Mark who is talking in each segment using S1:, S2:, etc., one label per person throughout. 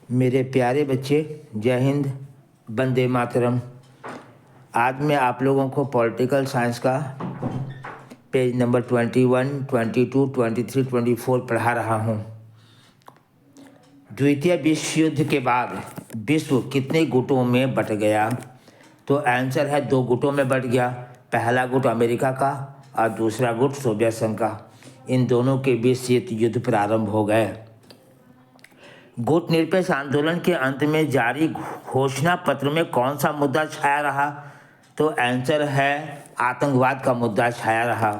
S1: मेरे प्यारे बच्चे, जय हिंद, वंदे मातरम। आज मैं आप लोगों को पॉलिटिकल साइंस का पेज नंबर 21, 22, 23, 24 पढ़ा रहा हूँ। द्वितीय विश्व युद्ध के बाद विश्व कितने गुटों में बंट गया? तो आंसर है 2 गुटों में बंट गया। पहला गुट अमेरिका का और दूसरा गुट सोवियत संघ का। इन दोनों के बीच शीत युद्ध प्रारंभ हो गए। गुट निरपेक्ष आंदोलन के अंत में जारी घोषणा पत्र में कौन सा मुद्दा छाया रहा? तो आंसर है आतंकवाद का मुद्दा छाया रहा।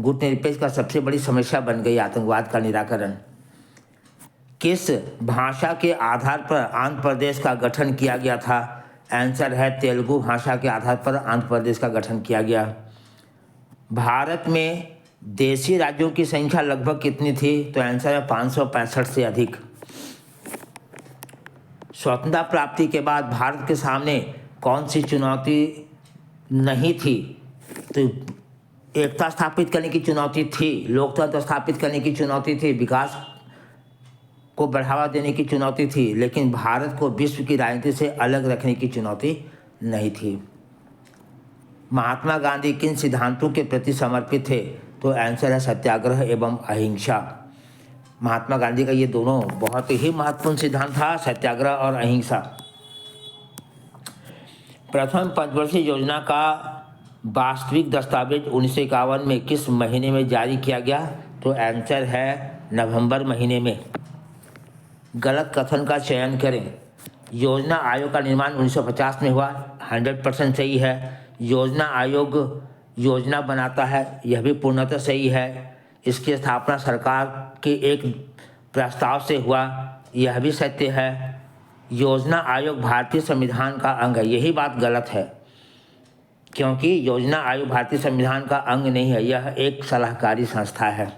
S1: गुट निरपेक्ष का सबसे बड़ी समस्या बन गई आतंकवाद का निराकरण। किस भाषा के आधार पर आंध्र प्रदेश का गठन किया गया था? आंसर है तेलुगु भाषा के आधार पर आंध्र प्रदेश का गठन किया गया। भारत में देशी राज्यों की संख्या लगभग कितनी थी? तो आंसर है 565 से अधिक। स्वतंत्रता प्राप्ति के बाद भारत के सामने कौन सी चुनौती नहीं थी? तो एकता स्थापित करने की चुनौती थी, लोकतंत्र स्थापित करने की चुनौती थी, विकास को बढ़ावा देने की चुनौती थी, लेकिन भारत को विश्व की राजनीति से अलग रखने की चुनौती नहीं थी। महात्मा गांधी किन सिद्धांतों के प्रति समर्पित थे? तो आंसर है सत्याग्रह एवं अहिंसा। महात्मा गांधी का ये दोनों बहुत ही महत्वपूर्ण सिद्धांत था, सत्याग्रह और अहिंसा। प्रथम पंचवर्षीय योजना का वास्तविक दस्तावेज 1951 में किस महीने में जारी किया गया? तो आंसर है नवंबर महीने में। गलत कथन का चयन करें। योजना आयोग का निर्माण 1950 में हुआ, 100% सही है। योजना आयोग योजना बनाता है, यह भी पूर्णतः सही है। इसकी स्थापना सरकार के एक प्रस्ताव से हुआ, यह भी सत्य है। योजना आयोग भारतीय संविधान का अंग है, यही बात गलत है, क्योंकि योजना आयोग भारतीय संविधान का अंग नहीं है, यह एक सलाहकारी संस्था है।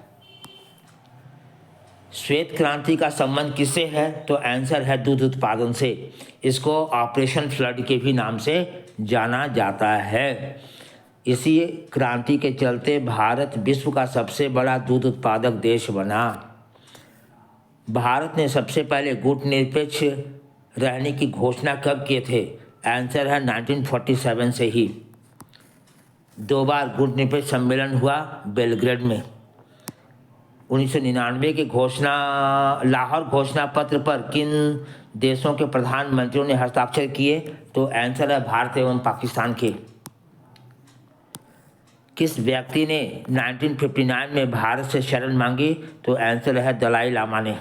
S1: श्वेत क्रांति का संबंध किससे है? तो आंसर है दूध उत्पादन से। इसको ऑपरेशन फ्लड के भी नाम से जाना जाता है। इसी क्रांति के चलते भारत विश्व का सबसे बड़ा दूध उत्पादक देश बना। भारत ने सबसे पहले गुट निरपेक्ष रहने की घोषणा कब किए थे? आंसर है 1947 से ही। 2 बार गुट निरपेक्ष सम्मेलन हुआ बेलग्रेड में। 1999 के लाहौर घोषणा पत्र पर किन देशों के प्रधानमंत्रियों ने हस्ताक्षर किए? तो आंसर है भारत एवं पाकिस्तान के। किस व्यक्ति ने 1959 में भारत से शरण मांगी? तो आंसर है दलाई लामा ने।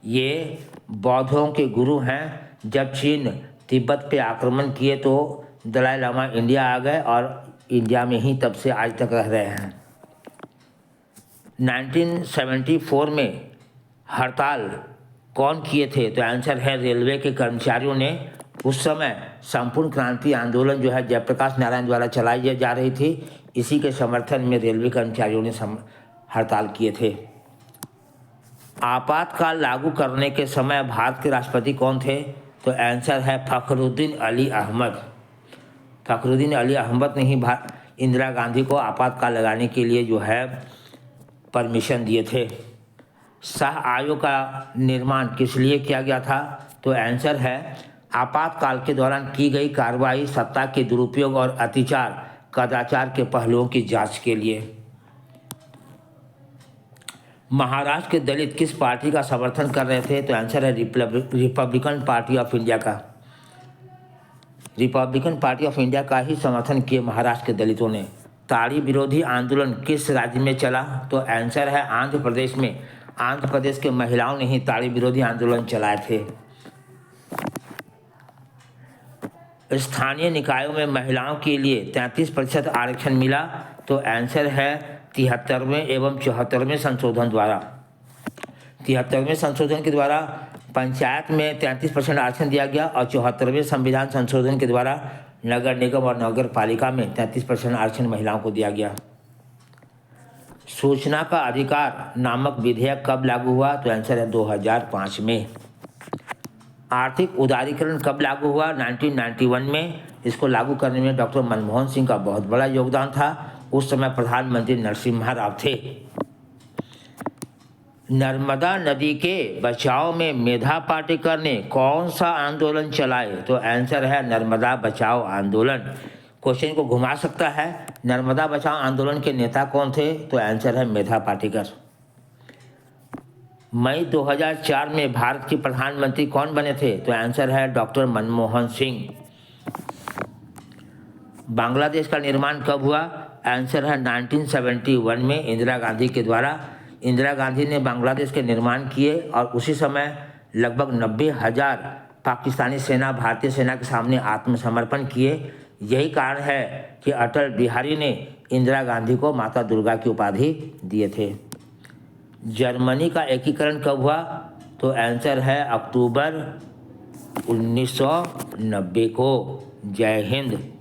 S1: ये बौद्धों के गुरु हैं। जब चीन तिब्बत पे आक्रमण किए तो दलाई लामा इंडिया आ गए और इंडिया में ही तब से आज तक रह रहे हैं। 1974 में हड़ताल कौन किए थे? तो आंसर है रेलवे के कर्मचारियों ने। उस समय संपूर्ण क्रांति आंदोलन जो है जयप्रकाश नारायण द्वारा चलाई जा रही थी, इसी के समर्थन में रेलवे कर्मचारियों ने हड़ताल किए थे। आपातकाल लागू करने के समय भारत के राष्ट्रपति कौन थे? तो आंसर है फखरुद्दीन अली अहमद। फखरुद्दीन अली अहमद ने ही इंदिरा गांधी को आपातकाल लगाने के लिए जो है परमिशन दिए थे। शाह आयोग का निर्माण किस लिए किया गया था? तो आंसर है आपातकाल के दौरान की गई कार्रवाई, सत्ता के दुरुपयोग और अत्याचार कदाचार के पहलुओं की जांच के लिए। महाराष्ट्र के दलित किस पार्टी का समर्थन कर रहे थे? तो आंसर है रिपब्लिकन पार्टी ऑफ इंडिया का। रिपब्लिकन पार्टी ऑफ इंडिया का ही समर्थन किए महाराष्ट्र के दलितों ने। ताड़ी विरोधी आंदोलन किस राज्य में चला? तो आंसर है आंध्र प्रदेश में। आंध्र प्रदेश के महिलाओं ने ही ताड़ी विरोधी आंदोलन चलाए थे। स्थानीय निकायों में महिलाओं के लिए 33% आरक्षण मिला। तो आंसर है 73वें एवं 74वें संशोधन द्वारा। 73वें संशोधन के द्वारा पंचायत में 33% आरक्षण दिया गया और 74वें संविधान संशोधन के द्वारा नगर निगम और नगर पालिका में 33% आरक्षण महिलाओं को दिया गया। सूचना का अधिकार नामक विधेयक कब लागू हुआ? तो आंसर है 2005 में। आर्थिक उदारीकरण कब लागू हुआ? 1991 में। इसको लागू करने में डॉक्टर मनमोहन सिंह का बहुत बड़ा योगदान था। उस समय प्रधानमंत्री नरसिम्हा राव थे। नर्मदा नदी के बचाव में मेधा पाटेकर ने कौन सा आंदोलन चलाए? तो आंसर है नर्मदा बचाओ आंदोलन। क्वेश्चन को घुमा सकता है। नर्मदा बचाओ आंदोलन के नेता कौन थे? तो आंसर है मेधा पाटेकर। मई 2004 में भारत के प्रधानमंत्री कौन बने थे? तो आंसर है डॉक्टर मनमोहन सिंह। बांग्लादेश का निर्माण कब हुआ? आंसर है 1971 में इंदिरा गांधी के द्वारा। इंदिरा गांधी ने बांग्लादेश के निर्माण किए और उसी समय लगभग 90,000 पाकिस्तानी सेना भारतीय सेना के सामने आत्मसमर्पण किए। यही कारण है कि अटल बिहारी ने इंदिरा गांधी को माता दुर्गा की उपाधि दिए थे। जर्मनी का एकीकरण कब हुआ? तो आंसर है अक्टूबर 1990 को। जय हिंद।